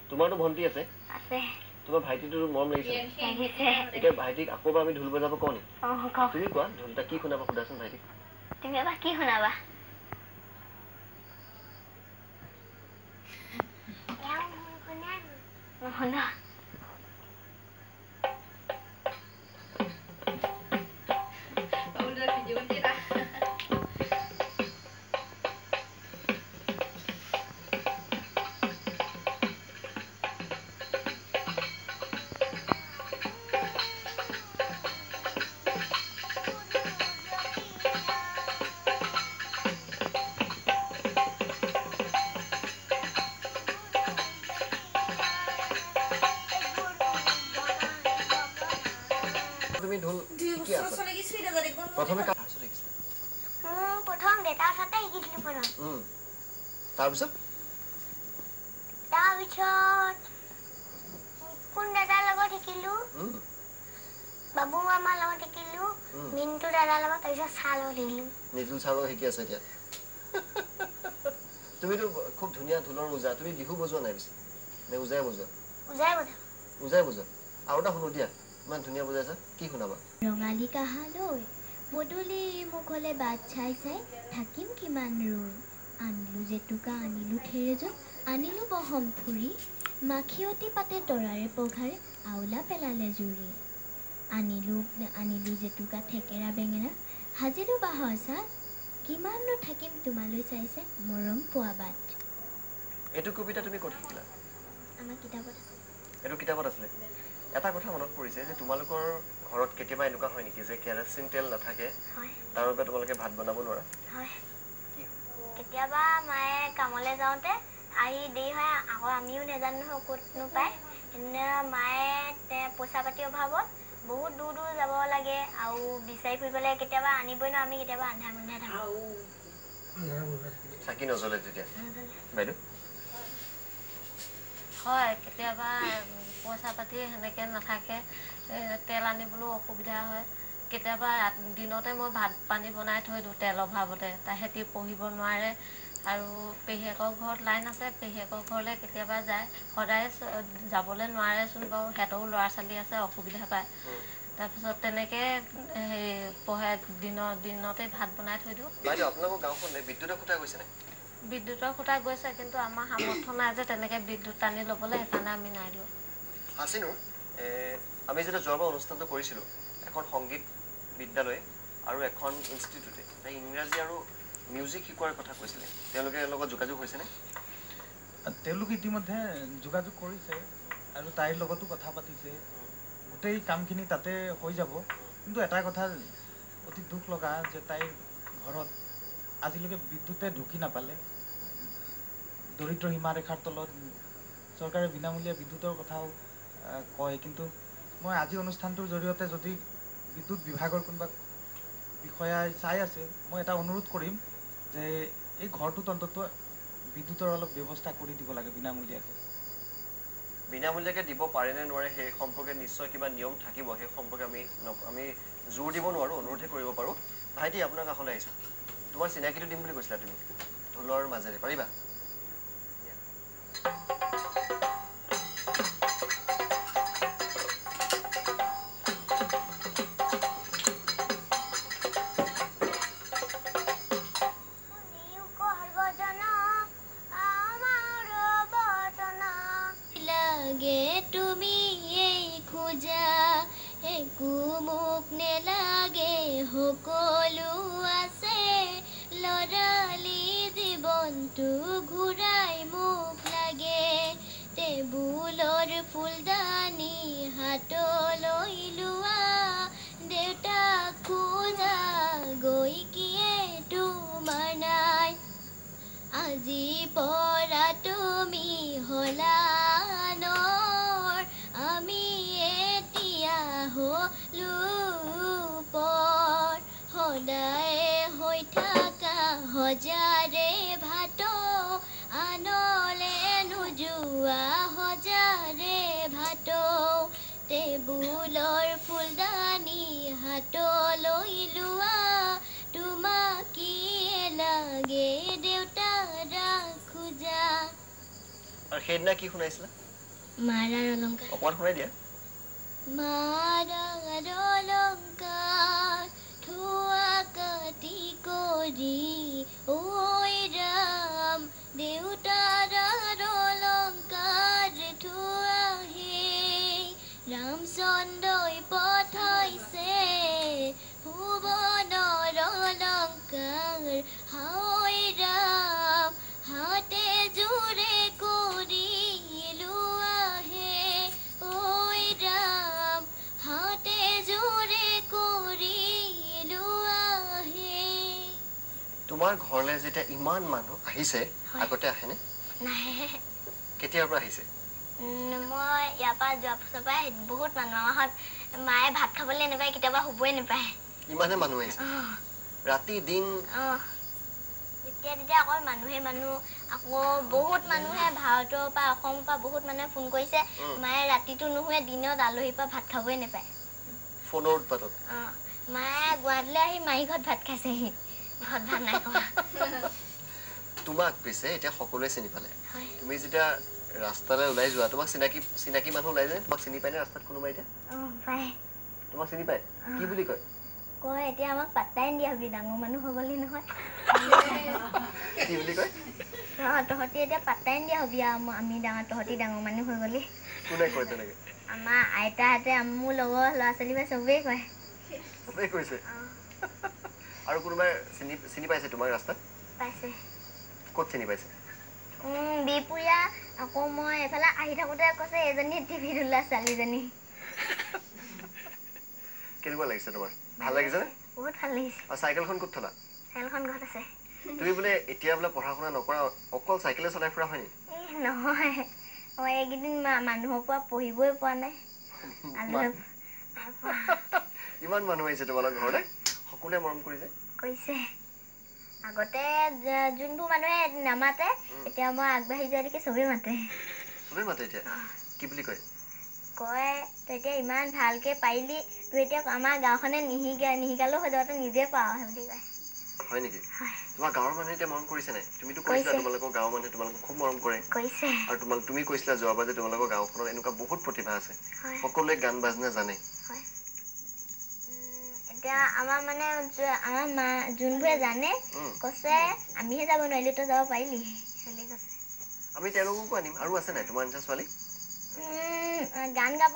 তোমাৰতো ভণ্টি আছে তোমাৰ ভাইটিটোৰ মৰম লাগিছে এতিয়া ভাইটিক আকৌ আমি ঢোল বজাব কওঁ নি তুমি কোৱা ঢোলটা কি শুনাবা সোধাচোন ভাইটিক তুমি এবাৰ কি শুনাবা শুনা তুমি ঢোল শিকি আছা প্ৰথমে কাৰ ওচৰত শিকিছিলা প্ৰথম দেউতাৰ ওচৰতে শিকিছিলো প্ৰথম তাৰপিছত কোন দাদাৰ লগত শিকিলো বাবু মামাৰ লগত শিকিলো মিন্টু দাদাৰ লগত তাৰপিছত চাল শিকিলো নিতুল চাল শিকি আছে এতিয়া তুমিতো খুব ধুনীয়া ঢোলৰ উজা তুমি বিহু বজোৱা নাই পিছে নে উজাই বজোৱা আৰু এটা শুনো দিয়া ইমান ধুনীয়া বুজাইছা কি শুনাবা ৰঙালী কাহালৈ বদলি মুখলে বাট চাই চাই থাকিম কিমান ৰৈ আনিলো জেতুকা আনিলো থেৰেজত আনিলো বহম ফুৰি মাখিয়তী পাতে তৰাৰে পঘাৰে আউলা পেলালে জুৰি আনিলো জেতুকা থেকেৰা বেঙেনা সাজিলো বাঁহৰ চাত কিমাননো থাকিম তোমালৈ চাইছে মৰম পোৱা বাট এইটো কবিতা তুমি ক'ত শিকিলা আমাৰ কিতাপত আছে এইটো কিতাপত আছিলে এটা কথা মনত পৰিছে যে তোমালোকৰ ঘৰত কেতিয়াবা এনেকুৱা হয় নেকি যে কেৰাচিন তেল নাথাকে তাৰ বাবে তোমালোকে ভাত বনাব নোৱাৰা হয় কেতিয়াবা মায়ে কামলৈ যাওঁতে আহি দেৰি হয় আকৌ আমিও নেজানো নহয় ক'তনো পায় এনে মায়ে পইচা পাতি অভাৱত বহুত দূৰ দূৰ যাব লাগে আৰু বিচাৰি ফুৰিব লাগে কেতিয়াবা আনিবই ন আমি কেতিয়াবা আন্ধাৰ মুন্ধাৰে থাকো চাকি নজ্বলে তেতিয়া বাইদেউ হয় কেতিয়াবা পইচা পাতি সেনেকৈ নাথাকে তেল আনিবলৈও অসুবিধা হয় কেতিয়াবা দিনতে মই ভাত পানী বনাই থৈ দিওঁ তেল অভাৱতে তাহেঁতি পঢ়িব নোৱাৰে আৰু পেহীয়েকৰ ঘৰত লাইন আছে পেহীয়েকৰ ঘৰলৈ কেতিয়াবা যায় সদায় যাবলৈ নোৱাৰেচোন বাৰু সিহঁতৰো ল'ৰা ছোৱালী আছে অসুবিধা পায় তাৰপিছত তেনেকৈ হেৰি পঢ়ে দিনতে ভাত বনাই থৈ দিওঁ বাইদেউ আপোনালোকৰ গাঁওখনলৈ বিদ্যুতৰ খুঁটা গৈছে নাই বিদ্যুতৰ খুঁটা গৈছে কিন্তু আমাৰ সামৰ্থ্য নাই যে তেনেকৈ বিদ্যুৎ টানি ল'বলৈ সেইকাৰণে আমি নাই লোৱা হাচিনো আমি যেতিয়া যোৱাবাৰ অনুষ্ঠানটো কৰিছিলোঁ এখন সংগীত বিদ্যালয় আৰু এখন ইনষ্টিটিউটে ইংৰাজী আৰু মিউজিক শিকোৱাৰ কথা কৈছিলে তেওঁলোকে লগত যোগাযোগ হৈছেনে তেওঁলোক ইতিমধ্যে যোগাযোগ কৰিছে আৰু তাইৰ লগতো কথা পাতিছে গোটেই কামখিনি তাতে হৈ যাব কিন্তু এটা কথা অতি দুখ লগা যে তাইৰ ঘৰত আজিলৈকে বিদ্যুতে ঢুকি নাপালে দৰিদ্ৰ সীমাৰেখাৰ তলত চৰকাৰে বিনামূলীয়া বিদ্যুতৰ কথাও কয় কিন্তু মই আজি অনুষ্ঠানটোৰ জৰিয়তে যদি বিদ্যুৎ বিভাগৰ কোনোবা বিষয়াই চাই আছে মই এটা অনুৰোধ কৰিম যে এই ঘৰটোত অন্তত বিদ্যুতৰ অলপ ব্যৱস্থা কৰি দিব লাগে বিনামূলীয়াকৈ দিব পাৰে নে নোৱাৰে সেই সম্পৰ্কে নিশ্চয় কিবা নিয়ম থাকিব সেই সম্পৰ্কে আমি জোৰ দিব নোৱাৰোঁ অনুৰোধহে কৰিব পাৰোঁ ভাইটি আপোনাৰ কাষলৈ আহিছোঁ তোমাৰ চিনাকিটো দিম বুলি কৈছিলা তুমি ঢোলৰ মাজেৰে পাৰিবা সকলো আছে লৰালি জীৱনটো ঘূৰাই মোক লাগে টেবুলৰ ফুলদানি হাতলৈ লোৱা দেউতাক খোজা গৈ কিয়ে তোমাৰ নাই আজি পৰা তুমি হলানৰ আমি এতিয়া হলো সদায় হৈ থাকা হজাৰে ভাত আনলে নোযোৱা হজাৰে ভাত টেবুলৰ ফুলদানি হাতলৈ লোৱা তোমাক কি লাগে গে দেউতা ৰাখোজা আৰু সেইদিনা কি শুনাইছিলা মাৰাৰ অলংকাৰ অকমান শুনাই দিয়া মাৰাৰ অলংকাৰ থোৱা কাটি কৰি ঐ ৰাম দেউতাৰ অলংকাৰ থোৱা হে ৰামচন্দ্ৰই পঠাইছে ভুৱনৰ অলংকাৰ হাই ৰাম হাতে জোৰে কৰি লোৱা হে ঐ ৰাম হাতে জোৰে কৰি লোৱা হে তোমাৰ ঘৰলৈ যেতিয়া ইমান মানুহ আহিছে আগতে আহেনে নাই কেতিয়াৰ পৰা আহিছে মই ইয়াৰ পৰা যোৱাৰ পিছৰ পৰাই বহুত মানুহ আমাৰ মায়ে ভাত খাবলৈ নাপায় কেতিয়াবা শুবই নাপায় ইমানে মানুহ আহিছে ৰাতি দিন তেতিয়া অকল মানুহ আকৌ বহুত মানুহে ভাৰতৰ পৰা অসমৰ পৰা বহুত মানুহে ফোন কৰিছে মায়ে ৰাতিটো নুশুৱে দিনত আলহীৰ পৰা ভাত খাবই নাপায় ফোনৰ উৎপাতত মায়ে গুৱাহাটীলৈ আহি মাহী ঘৰত ভাত খাইছেহি ঘৰত ভাত নাই খোৱা তোমাক পিছে এতিয়া সকলোৱে চিনি পালে তুমি যেতিয়া ৰাস্তালৈ ওলাই যোৱা তোমাক চিনাকি মানুহ ওলাই যায় তোমাক চিনি পায় নে ৰাস্তাত কোনোবাই এতিয়া পায় তোমাক চিনি পায় কি বুলি কয় কয় এতিয়া আমাক পাত্তাই নিদিয়া হবি ডাঙৰ মানুহ হৈ গলি নহয় কি বুলি কয় তহঁতি এতিয়া পাত্তাই নিদিয়া হবি আমি তহঁতি ডাঙৰ মানুহ হৈ গলি কোনে কয় তেনেকে আমাৰ আইতাহঁতে মোৰ লগৰ ল'ৰা ছোৱালীবোৰে চবেই কয় চবেই কৈছে আৰু কোনোবাই চিনি পাইছে তোমাক ৰাস্তাত পাইছে ক'ত চিনি পাইছে বিপুৰীয়া আকৌ মই এফালে আহি থাকোতে কৈছে এজনী টিভিত ওলোৱা ছোৱালীজনী কেনেকুৱা লাগিছে তোমাৰ ভাল লাগিছে নে বহুত ভাল লাগিছে আৰু চাইকেলখন ক'ত থলা চাইকেলখন ঘৰত আছে তুমি বোলে এতিয়া বোলে পঢ়া শুনা নকৰা অকল চাইকেলে চলাই ফুৰা হয় নি নহয় মই এইকেইদিন মানুহৰ পৰা পঢ়িবই পোৱা নাই ইমান মানুহ আহিছে তোমালোকৰ ঘৰলৈ সকলোৱে মৰম কৰিছে কৈছে আগতে যোনবোৰ মানুহে নামাতে এতিয়া মই আগবাঢ়ি যোৱা দেখি চবেই মাতে এতিয়া কি বুলি কয় কয় তই এতিয়া ইমান ভালকে পাৰিলি তই এতিয়া আমাৰ গাঁওখনে নিশিকালেও হৈ যাব তই নিজে পাৰ বুলি কয় হয় নেকি তোমাৰ গাঁৱৰ মানুহে এতিয়া মৰম কৰিছে নাই তুমিতো কৈছিলা তোমালোকৰ গাঁৱৰ মানুহে তোমালোকক খুব মৰম কৰে আৰু তুমি কৈছিলা যোৱাবাৰ যে তোমালোকৰ গাঁওখনত এনেকুৱা বহুত প্ৰতিভা আছে সকলোৱে গান বাজনা জানে এতিয়া আমাৰ মানে আমাৰ মা যোনবোৰে জানে কৈছে আমিহে যাব নোৱাৰিলো তই যাব পাৰিলি বুলি কৈছে আমি তেওঁলোককো আনিম আৰু আছে নাই তোমাৰ নিচিনা ছোৱালী গান গাব